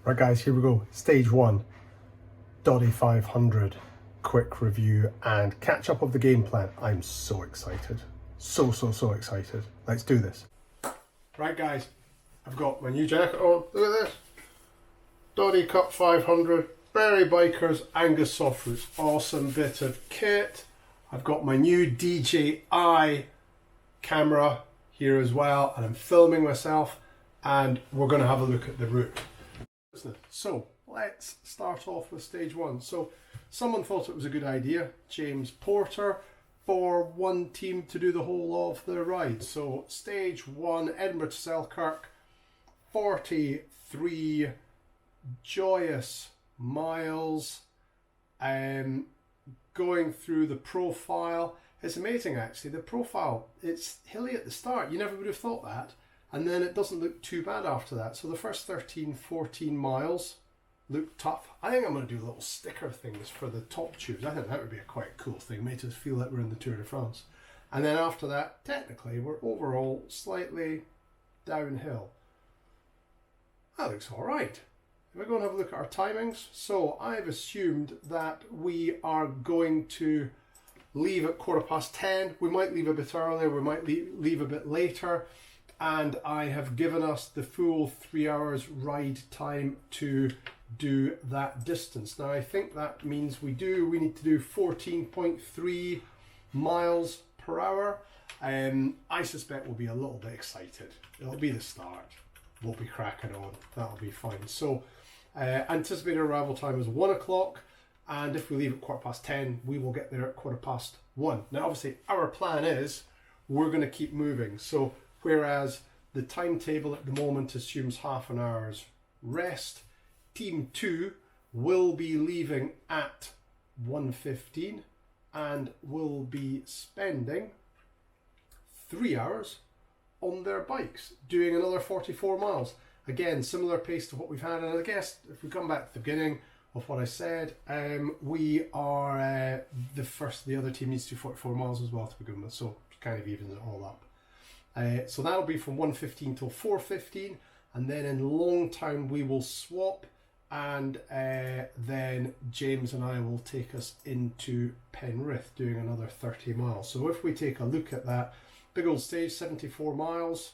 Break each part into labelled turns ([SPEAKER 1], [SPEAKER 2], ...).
[SPEAKER 1] Right guys, here we go. Stage 1, Doddie 500. Quick review and catch up of the game plan. I'm so excited. So excited. Let's do this. Right guys, I've got my new jacket on. Look at this. Doddie Cup 500. Berry Bikers Angus Soft Roots. Awesome bit of kit. I've got my new DJI camera here as well, and I'm filming myself, and we're going to have a look at the route. So let's start off with stage 1. So someone thought it was a good idea, James Porter, for one team to do the whole of the ride. So stage 1, Edinburgh to Selkirk, 43 joyous miles, going through the profile. It's amazing actually, the profile, it's hilly at the start, you never would have thought that. And then it doesn't look too bad after that. So the first 13-14 miles look tough. I think I'm going to do little sticker things for the top tubes. I think that would be a quite cool thing. Make us feel like we're in the Tour de France. And then after that, technically, we're overall slightly downhill. That looks all right. We're going to have a look at our timings. So I've assumed that we are going to leave at 10:15. We might leave a bit earlier. We might leave a bit later. And I have given us the full 3 hours ride time to do that distance. Now I think that means we need to do 14.3 miles per hour. I suspect we'll be a little bit excited. It'll be the start. We'll be cracking on. That'll be fine. So anticipated arrival time is 1 o'clock. And if we leave at 10:15, we will get there at 1:15. Now obviously our plan is we're going to keep moving. So whereas the timetable at the moment assumes half an hour's rest, Team 2 will be leaving at 1:15 and will be spending 3 hours on their bikes, doing another 44 miles. Again, similar pace to what we've had. And I guess if we come back to the beginning of what I said, we are the other team needs to do 44 miles as well to begin with, so it kind of evens it all up. So that'll be from 1:15 till 4:15, and then in Longtown we will swap, and then James and I will take us into Penrith doing another 30 miles. So if we take a look at that big old stage, 74 miles.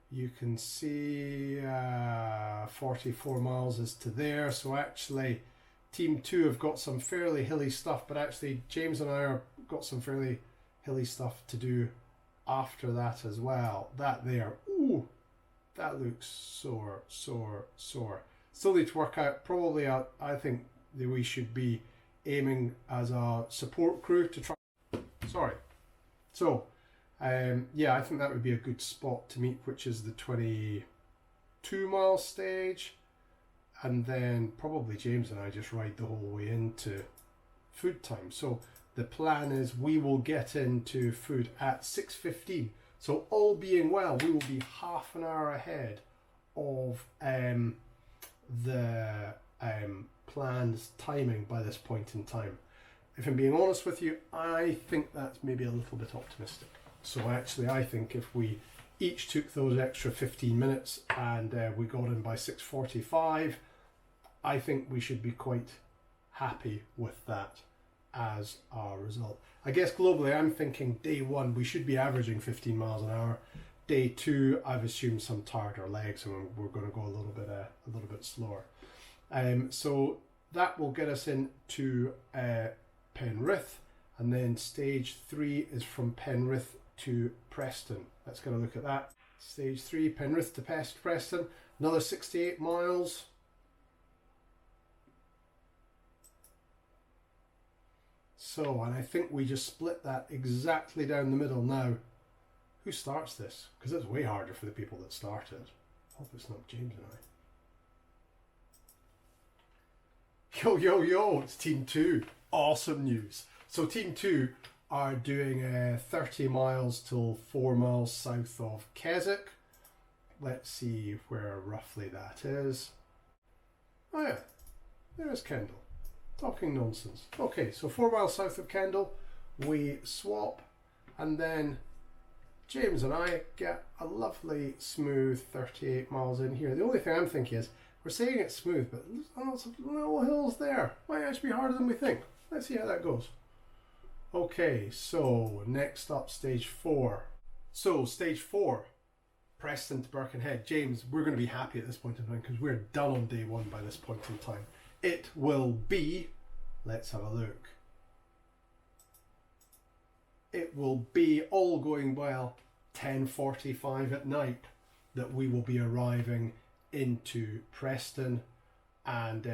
[SPEAKER 1] You can see 44 miles is to there, so actually Team 2 have got some fairly hilly stuff, but actually James and I have got some fairly hilly stuff to do after that as well. That there, ooh, that looks sore. Still need to work out, probably I think that we should be aiming as a support crew to try. So, yeah, I think that would be a good spot to meet, which is the 22 mile stage. And then probably James and I just ride the whole way into food time. So the plan is we will get into food at 6:15. So all being well, we will be half an hour ahead of the planned timing by this point in time. If I'm being honest with you, I think that's maybe a little bit optimistic. So actually I think if we each took those extra 15 minutes and we got in by 6:45, I think we should be quite happy with that as our result. I guess globally I'm thinking day 1 we should be averaging 15 miles an hour. Day 2 I've assumed some tireder legs and we're going to go a little bit slower. So that will get us into Penrith, and then stage 3 is from Penrith to Preston. Let's get a look at that. Stage 3, Penrith to Preston, another 68 miles. So, and I think we just split that exactly down the middle. Now, who starts this? Because it's way harder for the people that started. Hope it's not James and I. Yo, it's Team 2. Awesome news. So Team 2 are doing 30 miles till 4 miles south of Keswick. Let's see where roughly that is. Oh yeah, there's Kendall. Talking nonsense. Okay, so 4 miles south of Kendal, we swap, and then James and I get a lovely smooth 38 miles in here. The only thing I'm thinking is, we're saying it's smooth, but there's lots of little hills there. Might actually be harder than we think. Let's see how that goes. Okay, so next up, stage 4. So stage 4, Preston to Birkenhead. James, we're going to be happy at this point in time because we're done on day 1 by this point in time. It will be, let's have a look. It will be, all going well, 10:45 at night that we will be arriving into Preston, and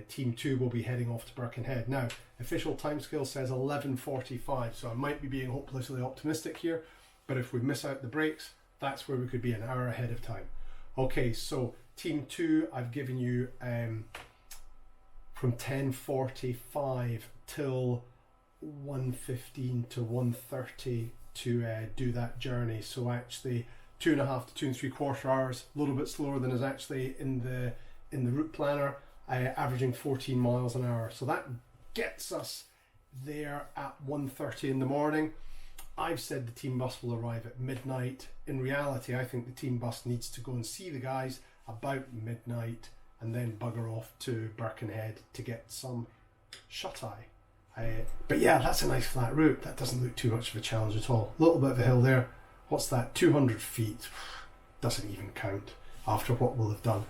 [SPEAKER 1] team 2 will be heading off to Birkenhead. Now, official timescale says 11:45, so I might be being hopelessly optimistic here, but if we miss out the breaks, that's where we could be an hour ahead of time. Okay, so team 2, I've given you from 10:45 till 1:15 to 1:30 to do that journey. So actually 2.5 to 2 3/4 hours, a little bit slower than is actually in the route planner, averaging 14 miles an hour. So that gets us there at 1:30 in the morning. I've said the team bus will arrive at midnight. In reality, I think the team bus needs to go and see the guys about midnight and then bugger off to Birkenhead to get some shut-eye. But yeah, that's a nice flat route. That doesn't look too much of a challenge at all. A little bit of a hill there. What's that? 200 feet. Doesn't even count after what we'll have done.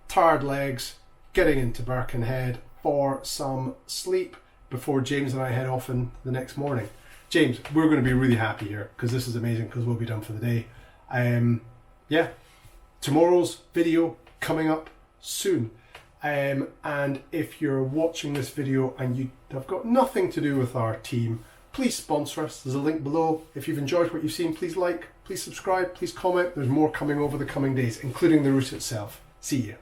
[SPEAKER 1] Tired legs, getting into Birkenhead for some sleep before James and I head off in the next morning. James, we're going to be really happy here because this is amazing because we'll be done for the day. Yeah, tomorrow's video coming up soon. And if you're watching this video and you have got nothing to do with our team, please sponsor us. There's a link below. If you've enjoyed what you've seen, please like, please subscribe, please comment. There's more coming over the coming days, including the route itself. See you.